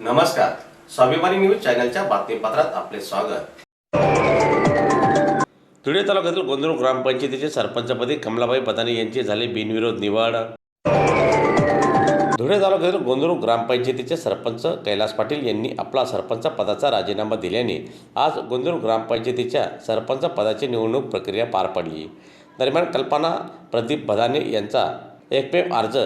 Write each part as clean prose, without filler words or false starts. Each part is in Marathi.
नमस्कार, स्वाभिमानी न्यूज चॅनलच्या बातमीपत्रात आपले स्वागत। धुळे तालुक्यातील गोंदरूर ग्रामपंचायतीचे सरपंचपदी कमलाबाई बदाने यांची झाली बिनविरोध निवड। धुळे तालुक्यातील गोंदरूर ग्रामपंचायतीचे सरपंच कैलास पाटील यांनी आपला सरपंच पदाचा राजीनामा दिल्याने आज गोंदरूर ग्रामपंचायतीच्या सरपंच पदाची निवडणूक प्रक्रिया पार पडली। दरम्यान कल्पना प्रदीप बदाने यांचा एकमेव अर्ज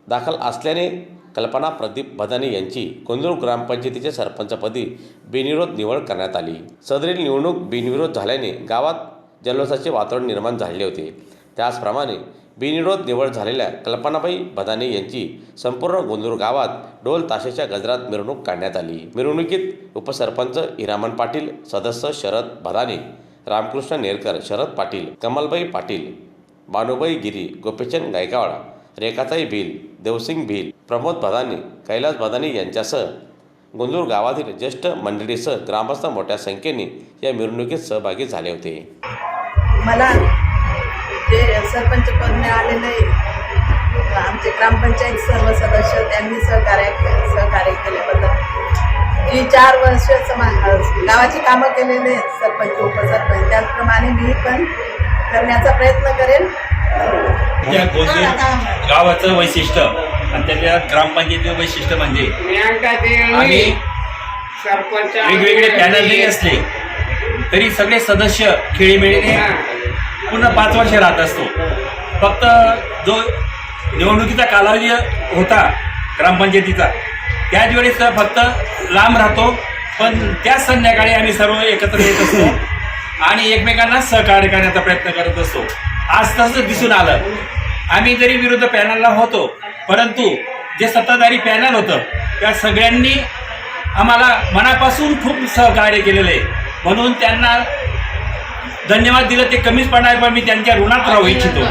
दाखल असल्याने कल्पना प्रदीप बदाने यांची गोंदरूर ग्रामपंचायतीच्या सरपंचपदी बिनविरोध निवड करण्यात आली। सदरील निवडणूक बिनविरोध झाल्याने गावात जल्लोषाचे वातावरण निर्माण झाले होते। त्याचप्रमाणे बिनविरोध निवड झालेल्या कल्पनाबाई बदाने यांची संपूर्ण गोंदरूर गावात ढोल ताशाच्या गजरात मिरवणूक काढण्यात आली। मिरवणुकीत उपसरपंच हिरामन पाटील, सदस्य शरद बदाने, रामकृष्ण नेरकर, शरद पाटील, कमलबाई पाटील, बानुबाई गिरी, गोपीचंद गायकवाड, रेखाताई भील, देवसिंग भील, प्रमोद बदाने, कैलास बदाने यांच्यासह गोंदरूर गावातील ज्येष्ठ मंडळीसह ग्रामस्थ मोठ्या संख्येने या मिरवणुकीत सहभागी झाले होते। मला जे सरपंच पद मिळालेले आमचे ग्रामपंचायत सर्व सदस्य त्यांनी सहकार्य केल्याबद्दल जी 4 वर्ष गावाची कामं केलेले सरपंच उपसरपंच त्याचप्रमाणे मी पण करण्याचा प्रयत्न करेन। त्या गोंदरूर गावाचं वैशिष्ट्य आणि त्याच्या ग्रामपंचायतीचं वैशिष्ट्य म्हणजे आम्ही वेगवेगळे पॅनल जरी असले तरी सगळे सदस्य खेळीमेळीने पूर्ण 5 वर्ष राहत असतो। फक्त जो निवडणुकीचा कालावधी होता ग्रामपंचायतीचा त्याच वेळेस फक्त लांब राहतो, पण त्याच संध्याकाळी आम्ही सर्व एकत्र येत असतो आणि एकमेकांना सहकार्य करण्याचा प्रयत्न करत असतो। आज तसं दिसून आलं, आम्ही जरी विरुद्ध पॅनलला होतो परंतु जे सत्ताधारी पॅनल होतं त्या सगळ्यांनी आम्हाला मनापासून खूप सहकार्य केलेलं आहे, म्हणून त्यांना धन्यवाद दिलं ते कमीच पडणार, पण मी त्यांच्या ऋणात राहू इच्छितो।